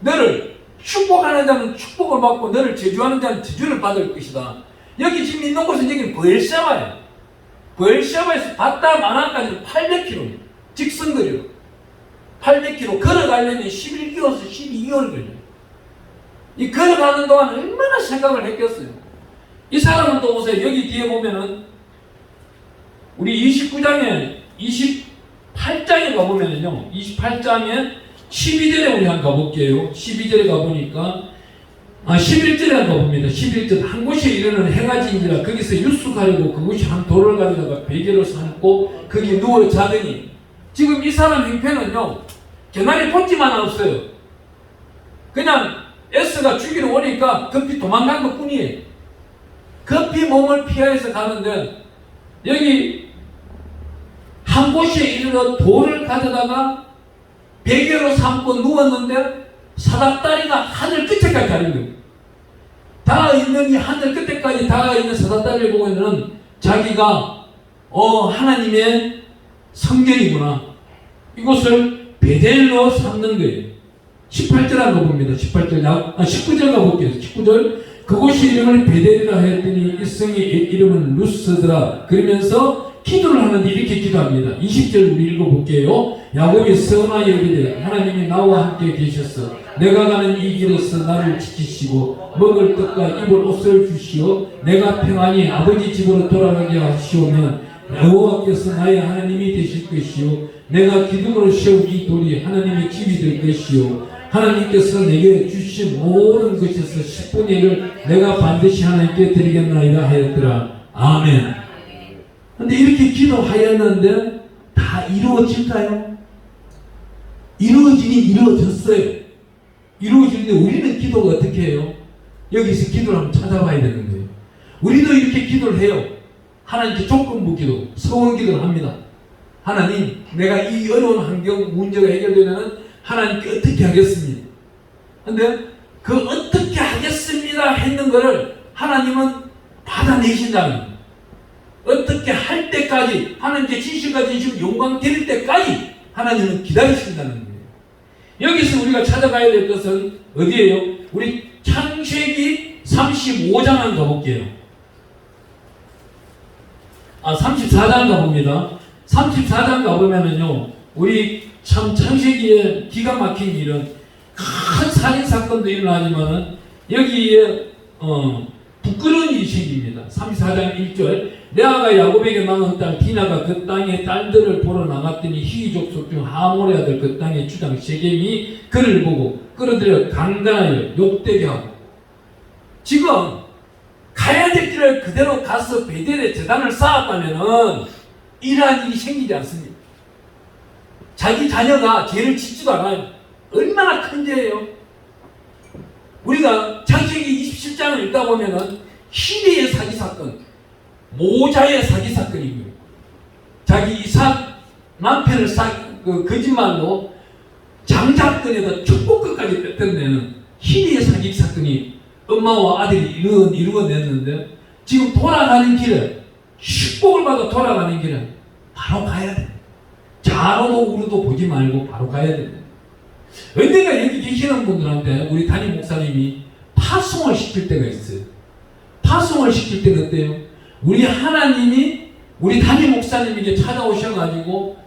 너를 축복하는 자는 축복을 받고 너를 제주하는 자는 제주를 받을 것이다. 여기 지금 있는 곳은 여기는 브엘샤바예요. 브엘샤바에서 바담 아람까지는 800km 직선거리로 800km 걸어가려면 11개월에서 12개월 걸려요. 이 걸어가는 동안 얼마나 생각을 했겠어요. 이 사람은 또 보세요. 여기 뒤에 보면은 우리 29장에 28장에 가보면은요, 28장에 12절에 우리 한번 가볼게요. 12절에 가보니까 11절에 한번 가봅니다. 11절 한 곳에 이르는 행하지인지라 거기서 유숙하려고 그곳이 한 돌을 가져다가 베개로 삼고 거기 누워 자더니, 지금 이 사람 형편은요 개나리 본지만 없어요. 그냥 에스가 죽이러 오니까 급히 도망간 것 뿐이에요. 급히 몸을 피해서 가는데 여기 한 곳에 이르러 돌을 가져다가 베개로 삼고 누웠는데 사닥다리가 하늘 끝에까지 가는 거예요. 닿아 있는 이 하늘 끝에까지 닿아 있는 사닥다리를 보고는 자기가 하나님의 성전이구나, 이곳을 베델로 삼는 거예요. 18절 한번 봅니다. 19절 가볼게요. 19절 그곳이 이름을 베델이라 하였더니 이 성의 이름은 루스더라. 그러면서 기도를 하는데 이렇게 기도합니다. 20절 우리 읽어볼게요. 야곱이 선하여 이르되 하나님이 나와 함께 계셔서 내가 가는 이 길에서 나를 지키시고 먹을 떡과 입을 옷을 주시오 내가 평안히 아버지 집으로 돌아가게 하시오면 여호와께서 나의 하나님이 되실 것이요 내가 기둥으로 세운 이 돌이 하나님의 집이 될 것이요 하나님께서 내게 주신 모든 것에서 10분의 1을 내가 반드시 하나님께 드리겠나이다 하였더라. 아멘. 근데 이렇게 기도하였는데 다 이루어질까요? 이루어졌어요. 이루어지는데 우리는 기도가 어떻게 해요? 여기서 기도를 한번 찾아봐야 되는 거예요. 우리도 이렇게 기도를 해요. 하나님께 조건부 기도, 서원 기도를 합니다. 하나님, 내가 이 어려운 환경 문제가 해결되면 하나님께 어떻게 하겠습니다. 근데 그 어떻게 하겠습니다 했는 거를 하나님은 받아내신다는 거예요. 어떻게 할 때까지, 하나님께 진실까지 지금 영광 드릴 때까지 하나님은 기다리신다는 거예요. 여기서 우리가 찾아가야 될 것은 어디예요? 우리 창세기 35장 한번 가볼게요. 34장 가봅니다. 34장 가보면은요, 우리 참 창세기에 기가 막힌 일은 큰 살인사건도 일어나지만은 여기에 부끄러운 일이 생깁니다. 34장 1절 레아가 야곱에게 낳은 딸 디나가 그 땅의 딸들을 보러 나갔더니 히위 족속 중 하몰의 아들 그 땅의 주장 세겜이 그를 보고 끌어들여 강간하여 욕되게 하고, 지금 가야 될 길을 그대로 가서 베델에 제단을 쌓았다면은 이러한 일이 생기지 않습니다. 자기 자녀가 죄를 짓지도 않아요. 얼마나 큰 죄예요. 우리가 창세기 27장을 읽다 보면은 희대의 사기 사건, 모자의 사기 사건이고요. 자기 이삭 남편을 거짓말로 장자권에다 축복권까지 뺏어내는 희대의 사기 사건이 엄마와 아들이 이루어냈는데, 지금 돌아가는 길에 축복을 받아 돌아가는 길에 바로 가야 돼. 좌로도 우로도 보지 말고 바로 가야 됩니다. 언젠가 여기 계시는 분들한테 우리 담임 목사님이 파송을 시킬 때가 있어요. 파송을 시킬 때는 어때요? 우리 하나님이 우리 담임 목사님에게 찾아오셔가지고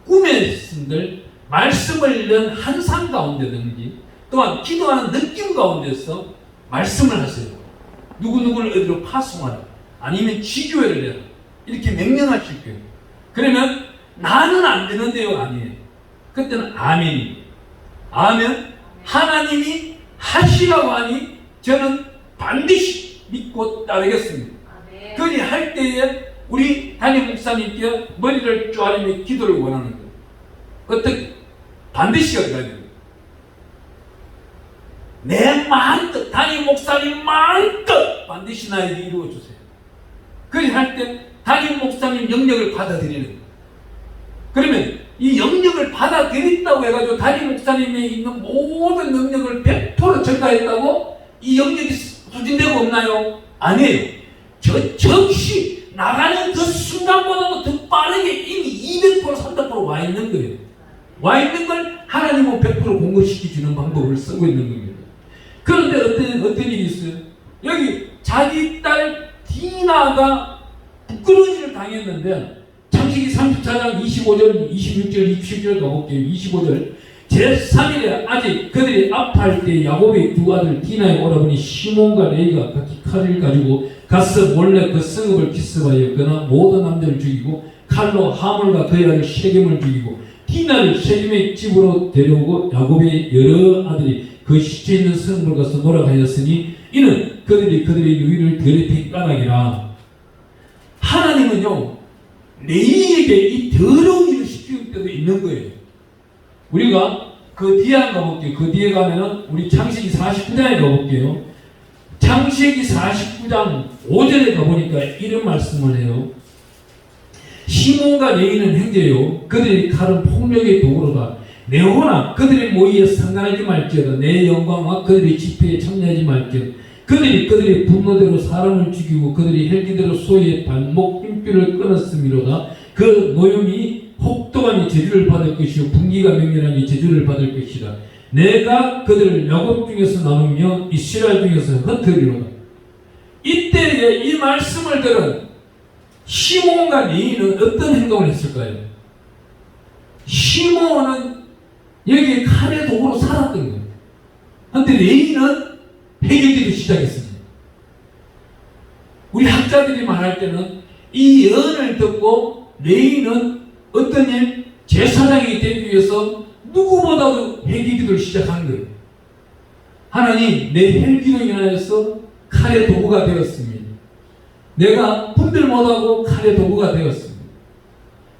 꿈에서들 말씀을 넣은 한상 가운데든지 또한 기도하는 느낌 가운데서 말씀을 하세요. 누구누구를 어디로 파송하라, 아니면 지교회를 내라, 이렇게 명령하실 거예요. 그러면 나는 안 되는데요, 아니에요. 그때는 아멘입니다. 아멘. 하나님이 하시라고 하니 저는 반드시 믿고 따르겠습니다. 그리 할 때에 우리 담임 목사님께 머리를 쪼아리며 기도를 원하는 거예요. 어떻게? 반드시 가야 됩니다. 내 마음껏, 담임 목사님 마음껏 반드시 나에게 이루어주세요. 그리 할 때 담임 목사님 영역을 받아들이는 거예요. 그러면 이 영역을 받아들인다고 해가지고 담임 목사님에 있는 모든 영역을 100% 전가했다고 이 영역이 소진되고 없나요? 아니에요. 저 즉시 나가는 그 순간보다도 더 빠르게 이미 200% 300% 와 있는 거예요. 와 있는 걸 하나님은 100% 공급시켜주는 방법을 쓰고 있는 겁니다. 그런데 어떤 일이 있어요? 여기 자기 딸 디나가 부끄러운 일을 당했는데, 창세기 34장 25절, 26절, 27절 가볼게요. 25절 제3일에 아직 그들이 아파할 때 야곱의 두 아들 디나의 오라버니 시몬과 레이가 각기 칼을 가지고 가서 몰래 그 성읍을 기습하여 그나 모든 남자를 죽이고 칼로 하몰과 그의 아들 세겜을 죽이고 디나를 세겜의 집으로 데려오고 야곱의 여러 아들이 그 시체 있는 성읍을 가서 놀아가였으니 이는 그들이 그들의 유일을 더럽히 까닭이라. 하나님은요 레이에게 이 더러운 일을 시킬 때도 있는 거예요. 우리가 그 뒤에 한번 가볼게요. 그 뒤에 가면은 우리 창세기 49장에 가볼게요. 창세기 49장 5절에 가보니까 이런 말씀을 해요. 시몬과 레이는 형제요, 그들의 칼은 폭력의 도구로다. 내 호나 그들의 모의에 상관하지 말지어다. 내 영광과 그들의 집회에 참여하지 말지어다. 그들의 분노대로 사람을 죽이고 그들이 헬기대로 소의 발목 핀뼈를 끊었음이로다. 그 노염이 혹독하니 저주를 받을 것이요 분기가 맹렬하니 저주를 받을 것이다. 내가 그들을 야곱 중에서 나누며 이스라엘 중에서 흩으리로다. 이때에 이 말씀을 들은 시몬과 레이는 어떤 행동을 했을까요? 시몬은 여기에 칼의 도구로 살았던 거예요. 그런데 레이는 해결되기 시작했습니다. 우리 학자들이 말할 때는 이 예언을 듣고 레이는 어떤 일? 제사장이 되기 위해서 누구보다도 헬기기도를 시작한 거예요. 하나님, 내 헬기로 인하여서 칼의 도구가 되었습니다. 내가 분별 못하고 칼의 도구가 되었습니다.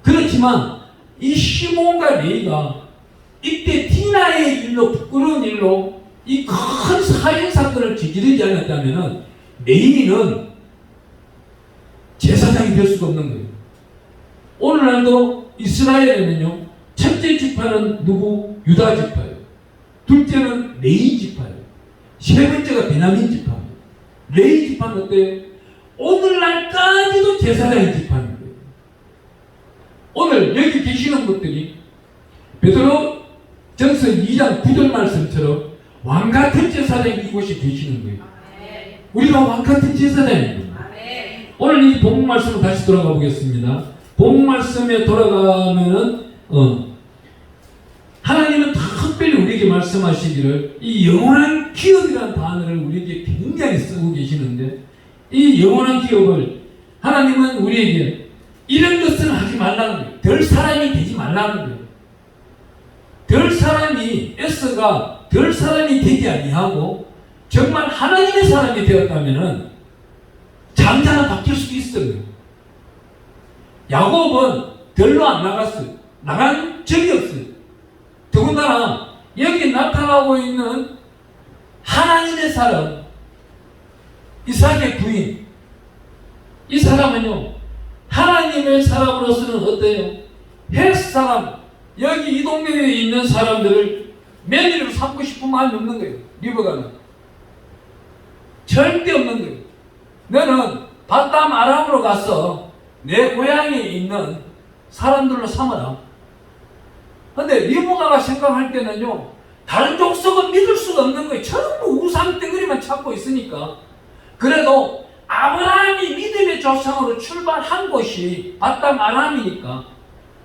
그렇지만 이 시몬과 레이가 이때 디나의 일로, 부끄러운 일로 이 큰 살인사건을 저지르지 않았다면 레이는 제사장이 될 수가 없는 거예요. 오늘날도 이스라엘에는요, 첫째 지파는 누구? 유다 지파예요. 둘째는 레이 지파예요. 세 번째가 베냐민 지파입니다. 레이 지파는 어때요? 오늘날까지도 제사장의 지파입니다. 오늘 여기 계시는 분들이 베드로 전서 2장 9절 말씀처럼 왕같은 제사장이 이곳에 계시는 거예요. 우리가 왕같은 제사장입니다. 오늘 이 본문 말씀으로 다시 돌아가 보겠습니다. 본문 말씀에 돌아가면은 하나님은 특별히 우리에게 말씀하시기를 이 영원한 기업이라는 단어를 우리에게 굉장히 쓰고 계시는데 이 영원한 기업을 하나님은 우리에게 이런 것은 하지 말라는 거예요. 될 사람이 되지 말라는 거예요. 될 사람이 에스가 될 사람이 되지 아니하고 정말 하나님의 사람이 되었다면은 장자는 바뀔 수도 있어요. 야곱은 들로 안 나갔어요. 나간 적이 없어요. 더군다나 여기 나타나고 있는 하나님의 사람, 이삭의 부인, 이 사람은요 하나님의 사람으로서는 어때요? 헷 사람, 여기 이 동네에 있는 사람들을 며느리로 삼고 싶은 마음이 없는 거예요. 리브가는 절대 없는 거예요. 너는 바담 아람으로 가서 내 고향에 있는 사람들로 삼아라. 근데 리브가가 생각할 때는요 다른 족속은 믿을 수가 없는 거예요. 전부 우상 덩어리만 찾고 있으니까. 그래도 아브라함이 믿음의 조상으로 출발한 곳이 바담 아람이니까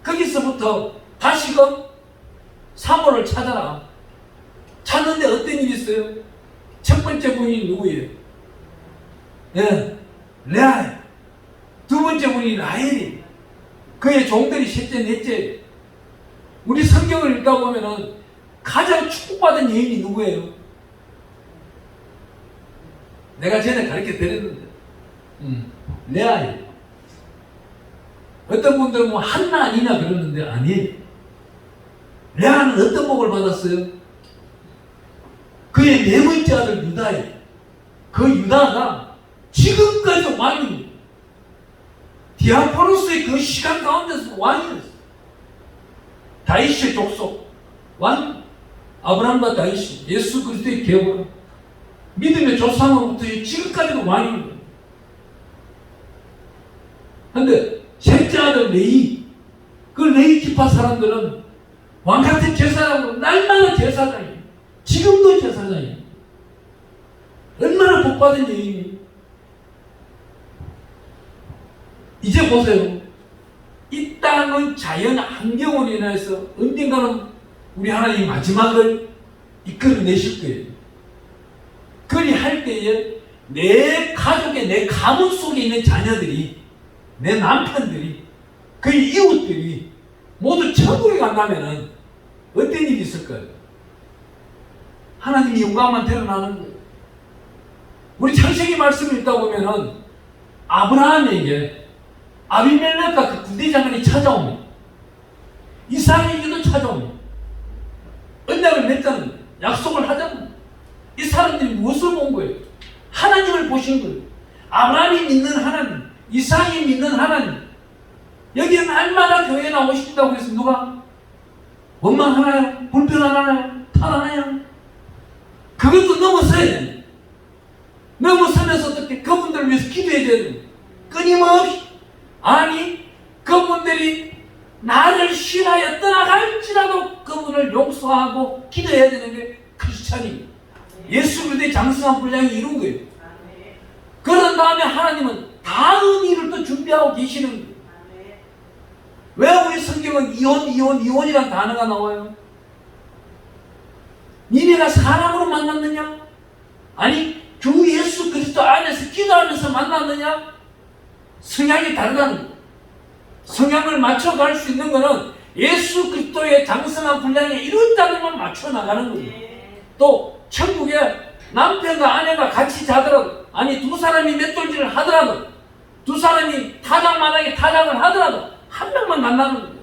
거기서부터 다시금 사모를 찾아라. 찾는데 어떤 일이 있어요? 첫 번째 분이 누구예요? 네, 레아예요. 두 번째 분이 라헬이. 그의 종들이 셋째, 넷째. 우리 성경을 읽다 보면은 가장 축복받은 여인이 누구예요? 내가 전에 가르쳐 드렸는데 레아예요. 어떤 분들은 뭐 한나 아니냐 그러는데 아니에요. 레아는 어떤 복을 받았어요? 그의 네 번째 아들 유다예요. 그 유다가 지금까지 왕입니다. 디아포로스의 그 시간 가운데서 왕이었어요. 다윗의 족속 왕, 아브라함과 다윗이 예수 그리스도의 계보로 믿음의 조상으로부터 지금까지도 왕입니다. 그런데 셋째 아들 레위, 그 레위 지파 사람들은 왕같은 제사장으로 날마다 제사장이에요. 지금도 제사장이에요. 얼마나 복받은 여인이. 이제 보세요. 이 땅은 자연 환경으로 인해서 언젠가는 우리 하나님 마지막을 이끌어내실 거예요. 그리할 때에 내 가족의 내 가문 속에 있는 자녀들이, 내 남편들이, 그 이웃들이 모두 천국에 간다면은 어떤 일이 있을까요? 하나님이 영광만 드러나는 거예요. 우리 창세기 말씀을 읽다 보면은 아브라함에게 아비멜렉과 그 군대장관이 찾아옵니다. 이삭에게도 찾아옵니다. 언약을 맺자는, 약속을 하자는. 이 사람들이 무엇을 본 거예요? 하나님을 보신 거예요. 아브라함이 믿는 하나님, 이삭이 믿는 하나님. 여기에 날마다 교회에 나오신다고 해서 누가 원망하나요? 불편하나요? 탈하나요? 그것도 넘어서야 돼요. 넘어서면서 어떻게 그분들을 위해서 기도해야 돼요. 끊임없이. 아니, 그분들이 나를 싫어하여 떠나갈지라도 그분을 용서하고 기도해야 되는 게 크리스찬입니다. 예수 그리스도의 장성한 분량이 이룬 거예요. 그런 다음에 하나님은 다음 일을 또 준비하고 계시는 거예요. 왜 우리 성경은 이혼이란 단어가 나와요? 니네가 사람으로 만났느냐? 아니, 주 예수 그리스도 안에서 기도하면서 만났느냐? 성향이 다르다는 거예요. 성향을 맞춰갈 수 있는 것은 예수 그리스도의 장성한 분량에 이룬다는 걸 맞춰나가는 거예요. 또 천국에 남편과 아내가 같이 자더라도, 아니 두 사람이 맷돌질을 하더라도, 두 사람이 타작마당에 타작을 하더라도 한 명만 만나는 거예요.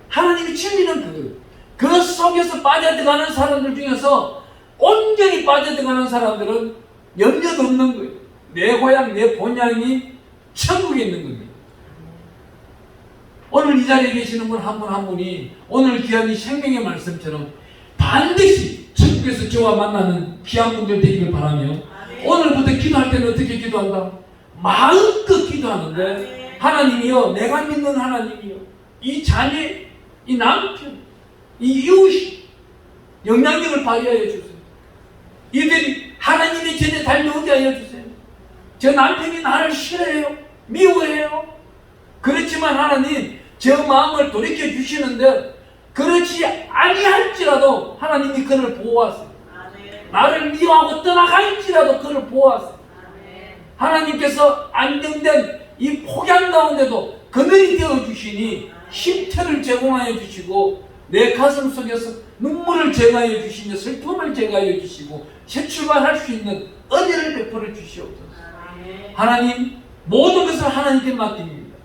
하나님이 진리는 그거예요. 그 속에서 빠져들어가는 사람들 중에서 온전히 빠져들어가는 사람들은 염려도 없는 거예요. 내 고향, 내 본향이 천국에 있는 겁니다. 오늘 이 자리에 계시는 분 한 분 한 분이 오늘 귀한 이 생명의 말씀처럼 반드시 천국에서 저와 만나는 귀한 분들 되기를 바라며, 오늘부터 기도할 때는 어떻게 기도한다? 마음껏 기도하는데, 하나님이여, 내가 믿는 하나님이여, 이 자녀, 이 남편, 이 이웃이 영향력을 발휘하여 주세요. 이들이 하나님의 전에 달려오게 하여 주세요. 저 남편이 나를 싫어해요, 미워해요. 그렇지만 하나님, 저 마음을 돌이켜 주시는데 그렇지 아니할지라도 하나님이 그를 보호하세요. 나를 미워하고 떠나갈지라도 그를 보호하세요. 하나님께서 안정된 이 폭양 가운데도 그늘이 되어주시니 쉼터를 제공하여 주시고 내 가슴 속에서 눈물을 제거하여 주시며 슬픔을 제거하여 주시고 새 출발할 수 있는 은혜를 베풀어 주시옵소서. 하나님 모든 것을 하나님께 맡깁니다.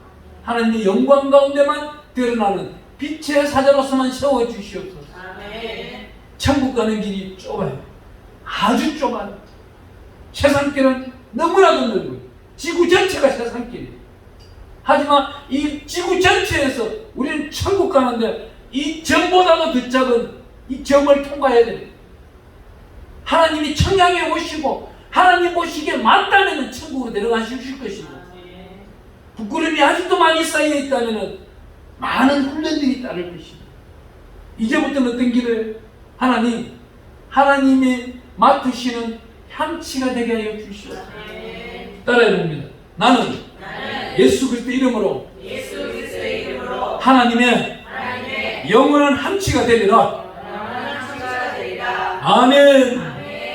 하나님의 영광 가운데만 드러나는 빛의 사자로서만 세워주시옵소서. 천국 가는 길이 좁아요. 아주 좁아요. 세상길은 너무나도 넓어요. 지구 전체가 세상길이에요. 하지만 이 지구 전체에서 우리는 천국 가는데 이 점보다도 더 작은 이 점을 통과해야 됩니다. 하나님이 청량에 오시고 하나님 오시기에 맞다면 천국으로 내려가실 것이고, 부끄러움이 아직도 많이 쌓여 있다면 많은 훈련들이 따를 것입니다. 이제부터는 어떤 길을 하나님의 맡으시는 향치가 되게 하여 주시옵소서. 따라해 봅니다. 나는 예수 그리스도 이름으로 하나님의 영원한 함치가 되리라. 아멘.